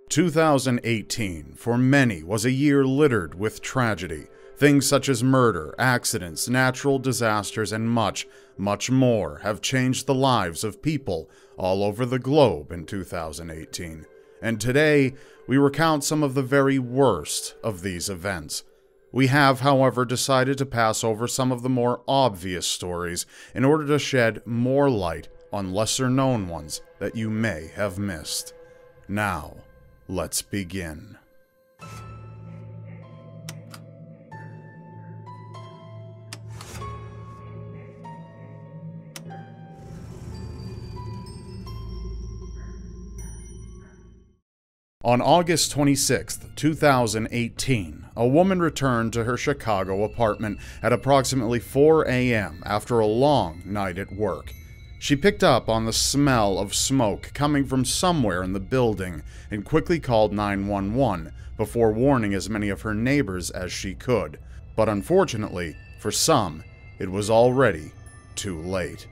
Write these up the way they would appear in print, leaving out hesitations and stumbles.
2018, for many, was a year littered with tragedy. Things such as murder, accidents, natural disasters, and much, much more have changed the lives of people all over the globe in 2018. And today, we recount some of the very worst of these events. We have, however, decided to pass over some of the more obvious stories in order to shed more light on lesser-known ones that you may have missed. Now, let's begin. On August 26, 2018, a woman returned to her Chicago apartment at approximately 4 a.m. after a long night at work. She picked up on the smell of smoke coming from somewhere in the building and quickly called 911 before warning as many of her neighbors as she could. But unfortunately, for some, it was already too late.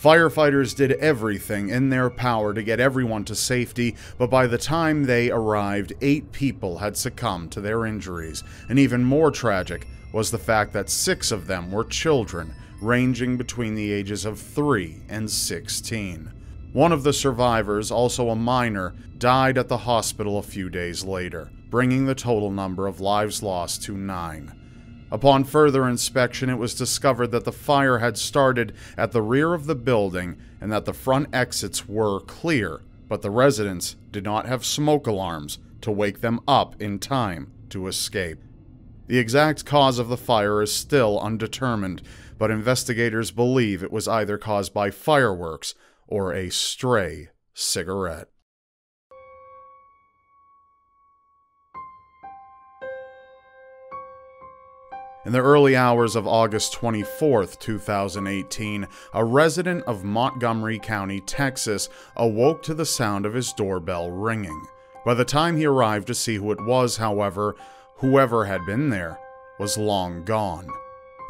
Firefighters did everything in their power to get everyone to safety, but by the time they arrived, 8 people had succumbed to their injuries, and even more tragic was the fact that 6 of them were children, ranging between the ages of 3 and 16. One of the survivors, also a minor, died at the hospital a few days later, bringing the total number of lives lost to 9. Upon further inspection, it was discovered that the fire had started at the rear of the building and that the front exits were clear, but the residents did not have smoke alarms to wake them up in time to escape. The exact cause of the fire is still undetermined, but investigators believe it was either caused by fireworks or a stray cigarette. In the early hours of August 24, 2018, a resident of Montgomery County, Texas, awoke to the sound of his doorbell ringing. By the time he arrived to see who it was, however, whoever had been there was long gone.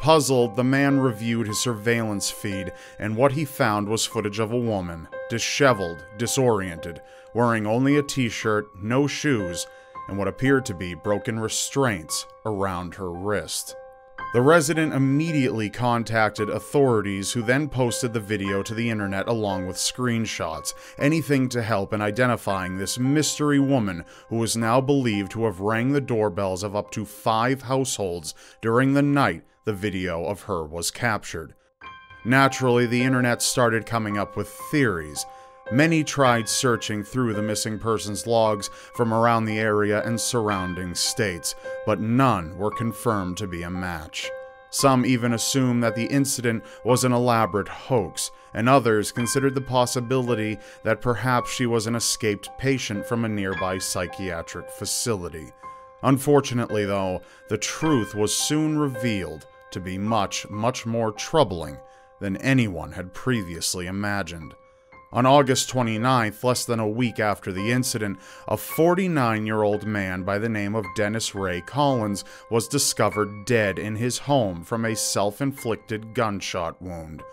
Puzzled, the man reviewed his surveillance feed, and what he found was footage of a woman, disheveled, disoriented, wearing only a t-shirt, no shoes, and what appeared to be broken restraints around her wrist. The resident immediately contacted authorities, who then posted the video to the internet along with screenshots, anything to help in identifying this mystery woman who is now believed to have rang the doorbells of up to 5 households during the night the video of her was captured. Naturally, the internet started coming up with theories. Many tried searching through the missing persons logs from around the area and surrounding states, but none were confirmed to be a match. Some even assumed that the incident was an elaborate hoax, and others considered the possibility that perhaps she was an escaped patient from a nearby psychiatric facility. Unfortunately, though, the truth was soon revealed to be much, much more troubling than anyone had previously imagined. On August 29th, less than a week after the incident, a 49-year-old man by the name of Dennis Ray Collins was discovered dead in his home from a self-inflicted gunshot wound.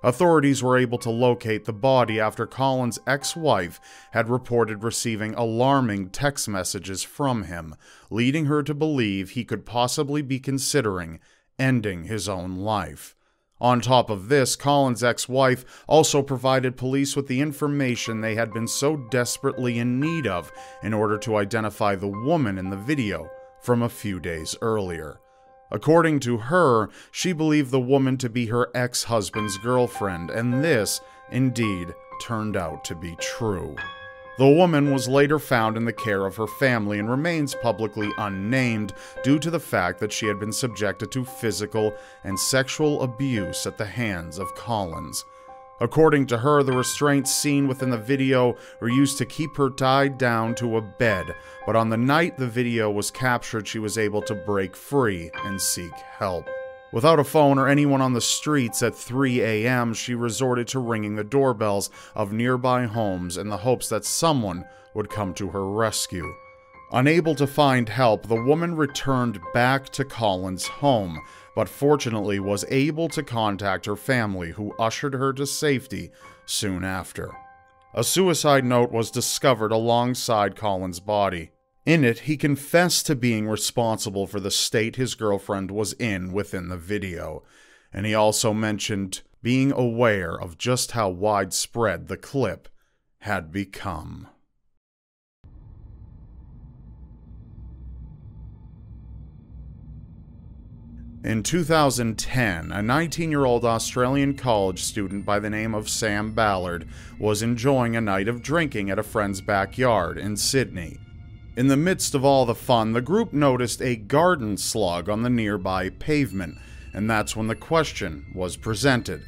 Authorities were able to locate the body after Collins' ex-wife had reported receiving alarming text messages from him, leading her to believe he could possibly be considering ending his own life. On top of this, Collins' ex-wife also provided police with the information they had been so desperately in need of in order to identify the woman in the video from a few days earlier. According to her, she believed the woman to be her ex-husband's girlfriend, and this, indeed, turned out to be true. The woman was later found in the care of her family and remains publicly unnamed due to the fact that she had been subjected to physical and sexual abuse at the hands of Collins. According to her, the restraints seen within the video were used to keep her tied down to a bed, but on the night the video was captured, she was able to break free and seek help. Without a phone or anyone on the streets at 3 a.m., she resorted to ringing the doorbells of nearby homes in the hopes that someone would come to her rescue. Unable to find help, the woman returned back to Collins' home, but fortunately was able to contact her family, who ushered her to safety soon after. A suicide note was discovered alongside Colin's body. In it, he confessed to being responsible for the state his girlfriend was in within the video, and he also mentioned being aware of just how widespread the clip had become. In 2010, a 19-year-old Australian college student by the name of Sam Ballard was enjoying a night of drinking at a friend's backyard in Sydney. In the midst of all the fun, the group noticed a garden slug on the nearby pavement, and that's when the question was presented.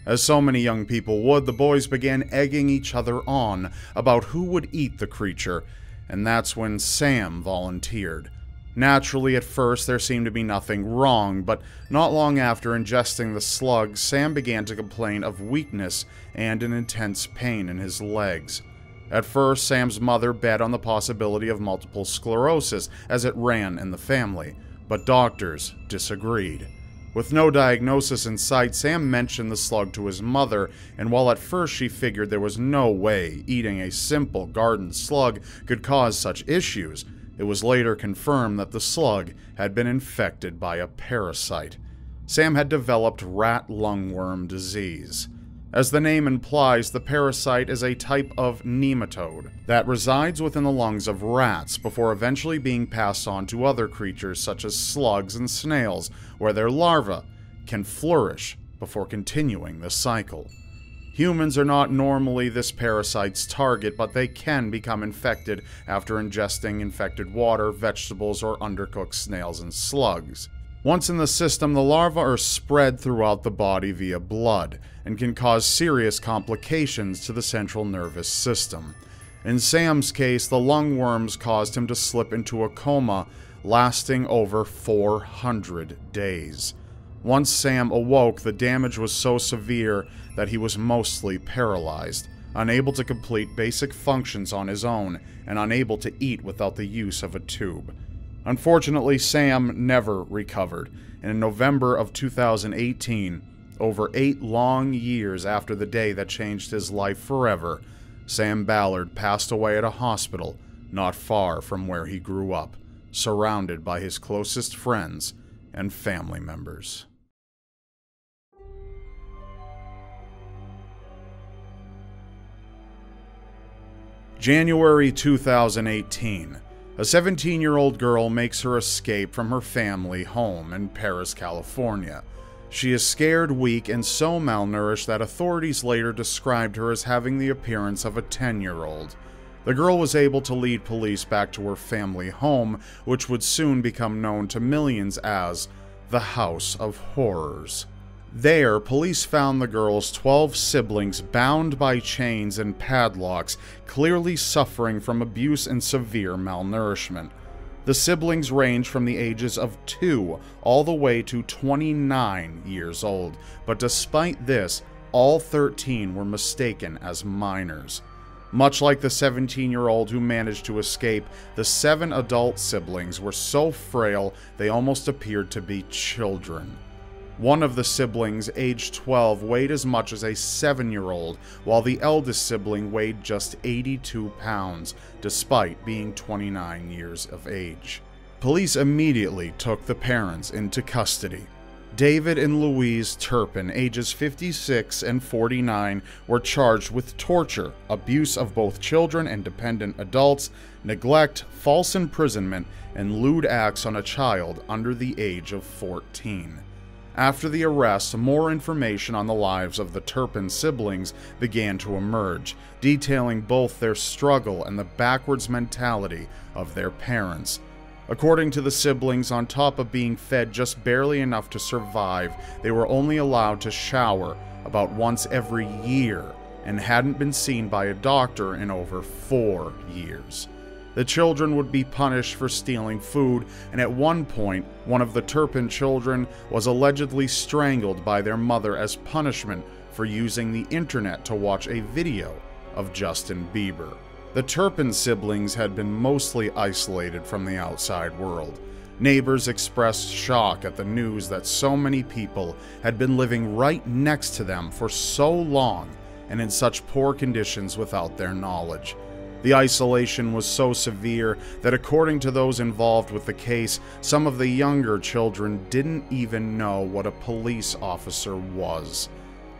As so many young people would, the boys began egging each other on about who would eat the creature, and that's when Sam volunteered. Naturally, at first, there seemed to be nothing wrong, but not long after ingesting the slug, Sam began to complain of weakness and an intense pain in his legs. At first, Sam's mother bet on the possibility of multiple sclerosis, as it ran in the family, but doctors disagreed. With no diagnosis in sight, Sam mentioned the slug to his mother, and while at first she figured there was no way eating a simple garden slug could cause such issues, it was later confirmed that the slug had been infected by a parasite. Sam had developed rat lungworm disease. As the name implies, the parasite is a type of nematode that resides within the lungs of rats before eventually being passed on to other creatures such as slugs and snails, where their larvae can flourish before continuing the cycle. Humans are not normally this parasite's target, but they can become infected after ingesting infected water, vegetables, or undercooked snails and slugs. Once in the system, the larvae are spread throughout the body via blood, and can cause serious complications to the central nervous system. In Sam's case, the lungworms caused him to slip into a coma, lasting over 400 days. Once Sam awoke, the damage was so severe that he was mostly paralyzed, unable to complete basic functions on his own, and unable to eat without the use of a tube. Unfortunately, Sam never recovered, and in November of 2018, over 8 long years after the day that changed his life forever, Sam Ballard passed away at a hospital not far from where he grew up, surrounded by his closest friends and family members. January 2018. A 17-year-old girl makes her escape from her family home in Paris, California. She is scared, weak, and so malnourished that authorities later described her as having the appearance of a 10-year-old. The girl was able to lead police back to her family home, which would soon become known to millions as the House of Horrors. There, police found the girl's 12 siblings bound by chains and padlocks, clearly suffering from abuse and severe malnourishment. The siblings range from the ages of 2 all the way to 29 years old, but despite this, all 13 were mistaken as minors. Much like the 17-year-old who managed to escape, the 7 adult siblings were so frail they almost appeared to be children. One of the siblings, aged 12, weighed as much as a 7-year-old, while the eldest sibling weighed just 82 pounds, despite being 29 years of age. Police immediately took the parents into custody. David and Louise Turpin, ages 56 and 49, were charged with torture, abuse of both children and dependent adults, neglect, false imprisonment, and lewd acts on a child under the age of 14. After the arrest, more information on the lives of the Turpin siblings began to emerge, detailing both their struggle and the backwards mentality of their parents. According to the siblings, on top of being fed just barely enough to survive, they were only allowed to shower about once every year and hadn't been seen by a doctor in over 4 years. The children would be punished for stealing food, and at one point, one of the Turpin children was allegedly strangled by their mother as punishment for using the internet to watch a video of Justin Bieber. The Turpin siblings had been mostly isolated from the outside world. Neighbors expressed shock at the news that so many people had been living right next to them for so long and in such poor conditions without their knowledge. The isolation was so severe that, according to those involved with the case, some of the younger children didn't even know what a police officer was.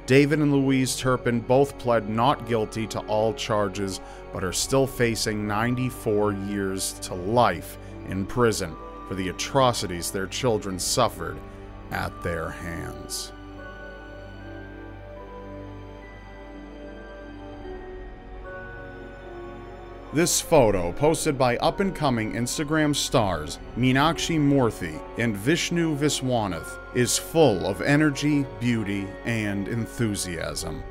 David and Louise Turpin both pled not guilty to all charges, but are still facing 94 years to life in prison for the atrocities their children suffered at their hands. This photo, posted by up-and-coming Instagram stars Meenakshi Murthy and Vishnu Viswanath, is full of energy, beauty, and enthusiasm.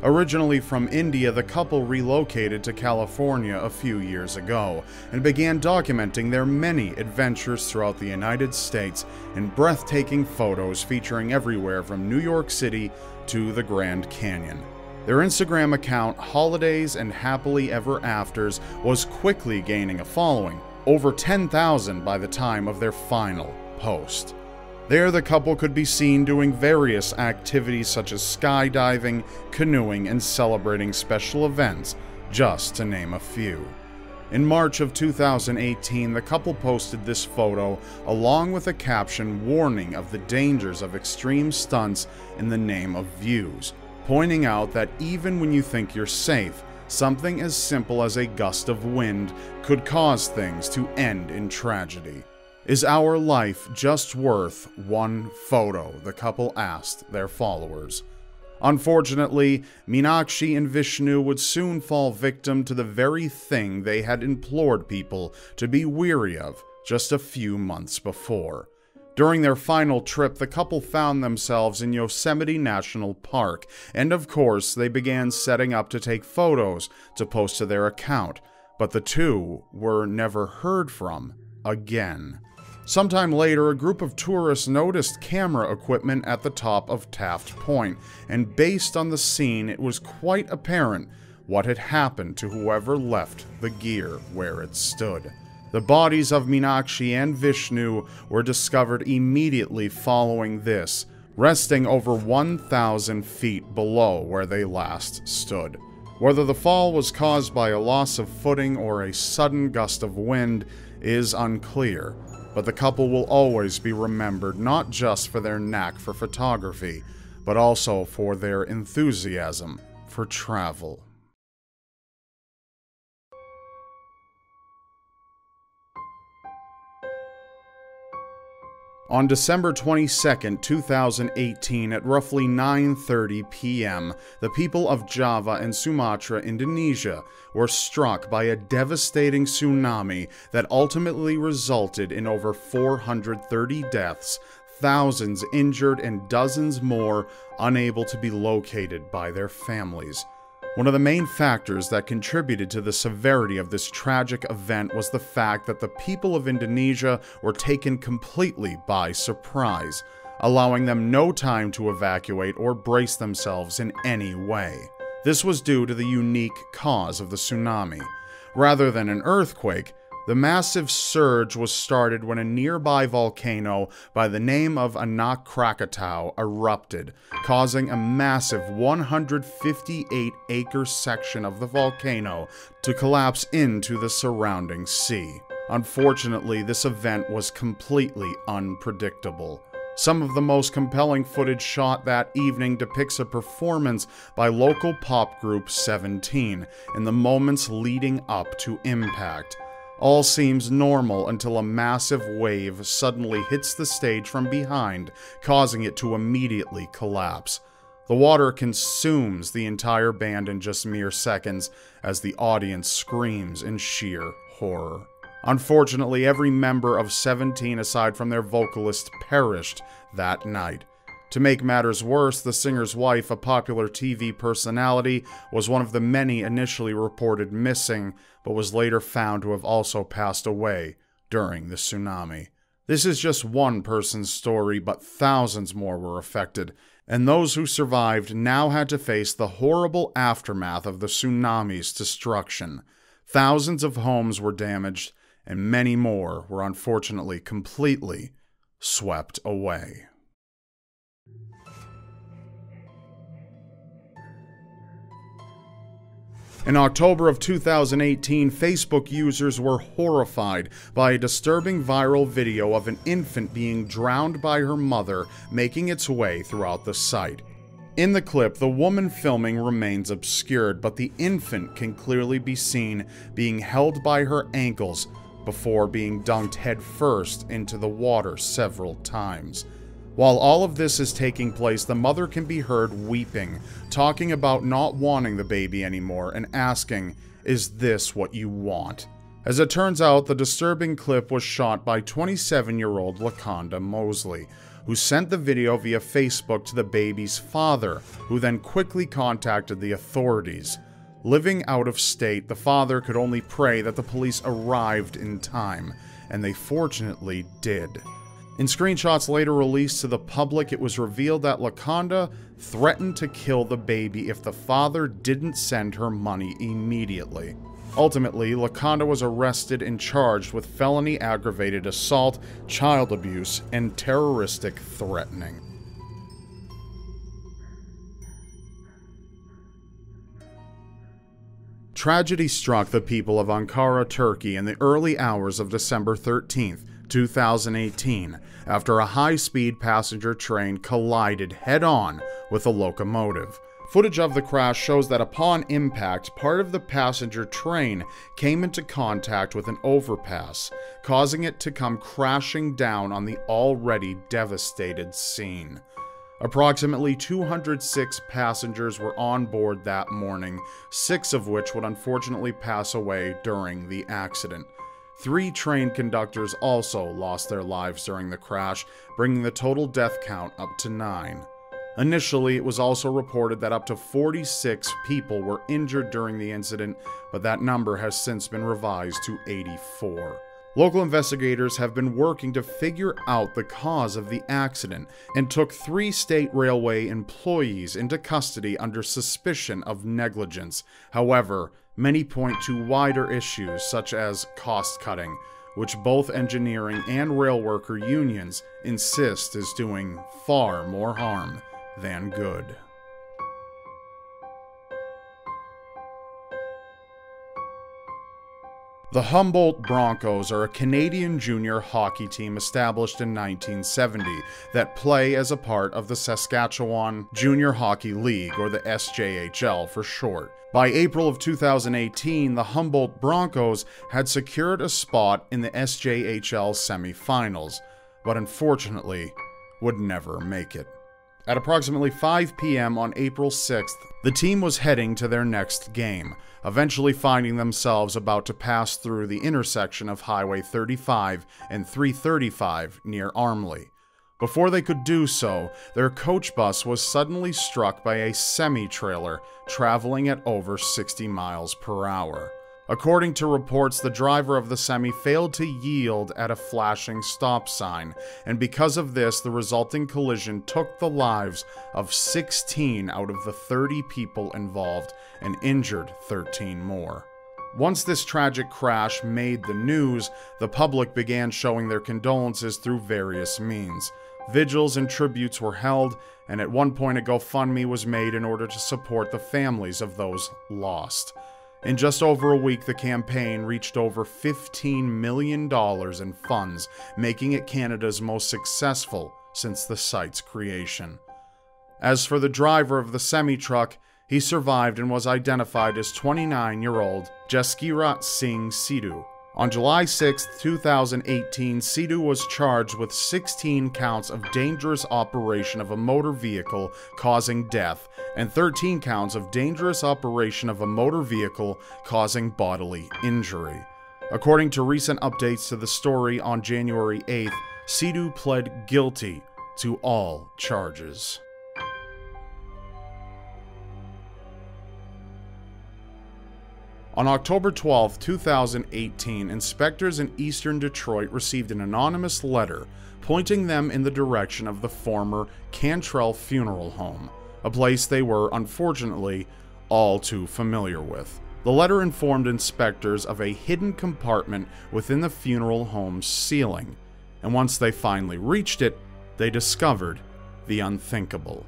Originally from India, the couple relocated to California a few years ago and began documenting their many adventures throughout the United States in breathtaking photos featuring everywhere from New York City to the Grand Canyon. Their Instagram account, Holidays and Happily Ever Afters, was quickly gaining a following, over 10,000 by the time of their final post. There, the couple could be seen doing various activities such as skydiving, canoeing, and celebrating special events, just to name a few. In March of 2018, the couple posted this photo along with a caption warning of the dangers of extreme stunts in the name of views, pointing out that even when you think you're safe, something as simple as a gust of wind could cause things to end in tragedy. Is our life just worth one photo? The couple asked their followers. Unfortunately, Meenakshi and Vishnu would soon fall victim to the very thing they had implored people to be weary of just a few months before. During their final trip, the couple found themselves in Yosemite National Park, and of course, they began setting up to take photos to post to their account, but the two were never heard from again. Sometime later, a group of tourists noticed camera equipment at the top of Taft Point, and based on the scene, it was quite apparent what had happened to whoever left the gear where it stood. The bodies of Meenakshi and Vishnu were discovered immediately following this, resting over 1,000 feet below where they last stood. Whether the fall was caused by a loss of footing or a sudden gust of wind is unclear, but the couple will always be remembered not just for their knack for photography, but also for their enthusiasm for travel. On December 22, 2018, at roughly 9:30 p.m., the people of Java and Sumatra, Indonesia, were struck by a devastating tsunami that ultimately resulted in over 430 deaths, thousands injured, and dozens more unable to be located by their families. One of the main factors that contributed to the severity of this tragic event was the fact that the people of Indonesia were taken completely by surprise, allowing them no time to evacuate or brace themselves in any way. This was due to the unique cause of the tsunami. Rather than an earthquake, the massive surge was started when a nearby volcano by the name of Anak Krakatau erupted, causing a massive 158-acre section of the volcano to collapse into the surrounding sea. Unfortunately, this event was completely unpredictable. Some of the most compelling footage shot that evening depicts a performance by local pop group 17 in the moments leading up to impact. All seems normal until a massive wave suddenly hits the stage from behind, causing it to immediately collapse. The water consumes the entire band in just mere seconds as the audience screams in sheer horror. Unfortunately, every member of 17 aside from their vocalist perished that night. To make matters worse, the singer's wife, a popular TV personality, was one of the many initially reported missing, but was later found to have also passed away during the tsunami. This is just one person's story, but thousands more were affected, and those who survived now had to face the horrible aftermath of the tsunami's destruction. Thousands of homes were damaged, and many more were unfortunately completely swept away. In October of 2018, Facebook users were horrified by a disturbing viral video of an infant being drowned by her mother making its way throughout the site. In the clip, the woman filming remains obscured, but the infant can clearly be seen being held by her ankles before being dunked headfirst into the water several times. While all of this is taking place, the mother can be heard weeping, talking about not wanting the baby anymore and asking, "Is this what you want?" As it turns out, the disturbing clip was shot by 27-year-old Laconda Mosley, who sent the video via Facebook to the baby's father, who then quickly contacted the authorities. Living out of state, the father could only pray that the police arrived in time, and they fortunately did. In screenshots later released to the public, it was revealed that Laconda threatened to kill the baby if the father didn't send her money immediately. Ultimately, Laconda was arrested and charged with felony aggravated assault, child abuse, and terroristic threatening. Tragedy struck the people of Ankara, Turkey in the early hours of December 13th, 2018, after a high-speed passenger train collided head-on with a locomotive. Footage of the crash shows that upon impact, part of the passenger train came into contact with an overpass, causing it to come crashing down on the already devastated scene. Approximately 206 passengers were on board that morning, 6 of which would unfortunately pass away during the accident. 3 train conductors also lost their lives during the crash, bringing the total death count up to 9. Initially, it was also reported that up to 46 people were injured during the incident, but that number has since been revised to 84. Local investigators have been working to figure out the cause of the accident and took 3 state railway employees into custody under suspicion of negligence. However, many point to wider issues such as cost cutting, which both engineering and rail worker unions insist is doing far more harm than good. The Humboldt Broncos are a Canadian junior hockey team established in 1970 that play as a part of the Saskatchewan Junior Hockey League, or the SJHL for short. By April of 2018, the Humboldt Broncos had secured a spot in the SJHL semifinals, but unfortunately would never make it. At approximately 5 p.m. on April 6th, the team was heading to their next game, eventually finding themselves about to pass through the intersection of Highway 35 and 335 near Armley. Before they could do so, their coach bus was suddenly struck by a semi-trailer traveling at over 60 miles per hour. According to reports, the driver of the semi failed to yield at a flashing stop sign, and because of this, the resulting collision took the lives of 16 out of the 30 people involved and injured 13 more. Once this tragic crash made the news, the public began showing their condolences through various means. Vigils and tributes were held, and at one point a GoFundMe was made in order to support the families of those lost. In just over a week, the campaign reached over $15 million in funds, making it Canada's most successful since the site's creation. As for the driver of the semi-truck, he survived and was identified as 29-year-old Jaskirat Singh Sidhu. On July 6, 2018, Sidhu was charged with 16 counts of dangerous operation of a motor vehicle causing death and 13 counts of dangerous operation of a motor vehicle causing bodily injury. According to recent updates to the story on January 8th, Sidhu pled guilty to all charges. On October 12, 2018, inspectors in eastern Detroit received an anonymous letter pointing them in the direction of the former Cantrell funeral home, a place they were, unfortunately, all too familiar with. The letter informed inspectors of a hidden compartment within the funeral home's ceiling, and once they finally reached it, they discovered the unthinkable.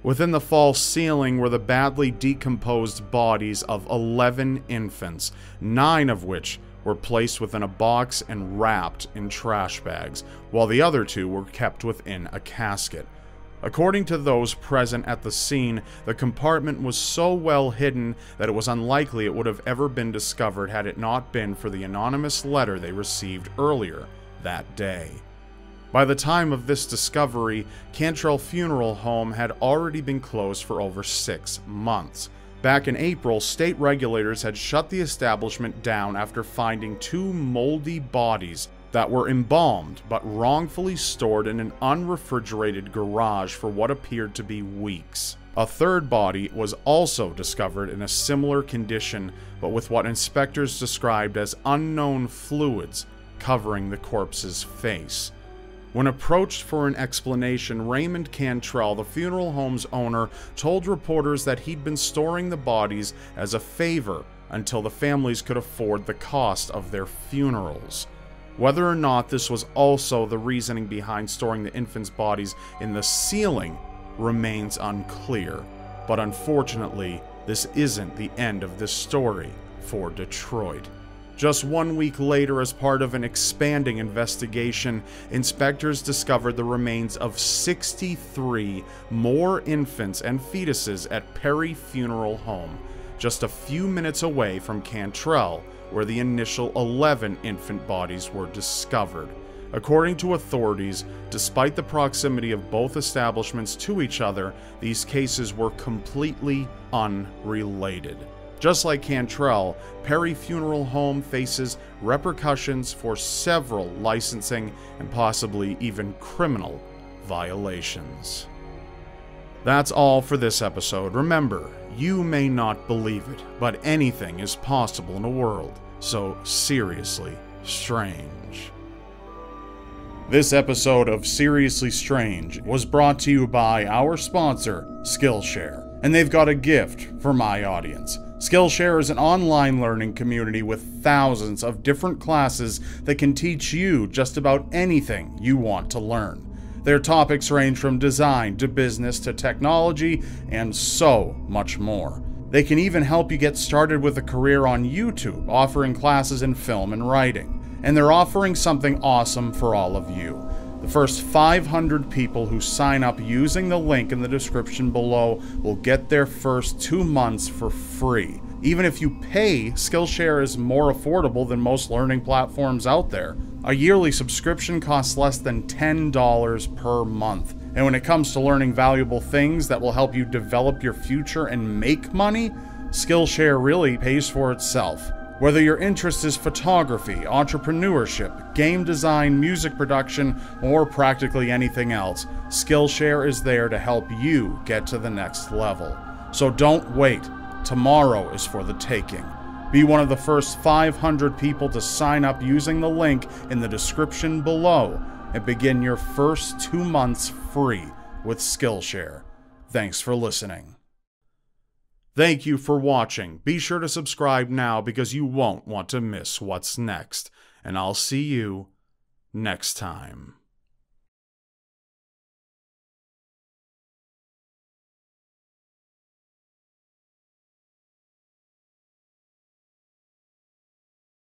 Within the false ceiling were the badly decomposed bodies of 11 infants, 9 of which were placed within a box and wrapped in trash bags, while the other 2 were kept within a casket. According to those present at the scene, the compartment was so well hidden that it was unlikely it would have ever been discovered had it not been for the anonymous letter they received earlier that day. By the time of this discovery, Cantrell Funeral Home had already been closed for over 6 months. Back in April, state regulators had shut the establishment down after finding 2 moldy bodies that were embalmed but wrongfully stored in an unrefrigerated garage for what appeared to be weeks. A third body was also discovered in a similar condition, but with what inspectors described as unknown fluids covering the corpse's face. When approached for an explanation, Raymond Cantrell, the funeral home's owner, told reporters that he'd been storing the bodies as a favor until the families could afford the cost of their funerals. Whether or not this was also the reasoning behind storing the infants' bodies in the ceiling remains unclear, but unfortunately, this isn't the end of this story for Detroit. Just 1 week later, as part of an expanding investigation, inspectors discovered the remains of 63 more infants and fetuses at Perry Funeral Home, just a few minutes away from Cantrell, where the initial 11 infant bodies were discovered. According to authorities, despite the proximity of both establishments to each other, these cases were completely unrelated. Just like Cantrell, Perry Funeral Home faces repercussions for several licensing and possibly even criminal violations. That's all for this episode. Remember, you may not believe it, but anything is possible in a world so seriously strange. This episode of Seriously Strange was brought to you by our sponsor, Skillshare, and they've got a gift for my audience. Skillshare is an online learning community with thousands of different classes that can teach you just about anything you want to learn. Their topics range from design to business to technology and so much more. They can even help you get started with a career on YouTube, offering classes in film and writing. And they're offering something awesome for all of you. The first 500 people who sign up using the link in the description below will get their first 2 months for free. Even if you pay, Skillshare is more affordable than most learning platforms out there. A yearly subscription costs less than $10 per month. And when it comes to learning valuable things that will help you develop your future and make money, Skillshare really pays for itself. Whether your interest is photography, entrepreneurship, game design, music production, or practically anything else, Skillshare is there to help you get to the next level. So don't wait. Tomorrow is for the taking. Be one of the first 500 people to sign up using the link in the description below and begin your first 2 months free with Skillshare. Thanks for listening. Thank you for watching. Be sure to subscribe now because you won't want to miss what's next. And I'll see you next time.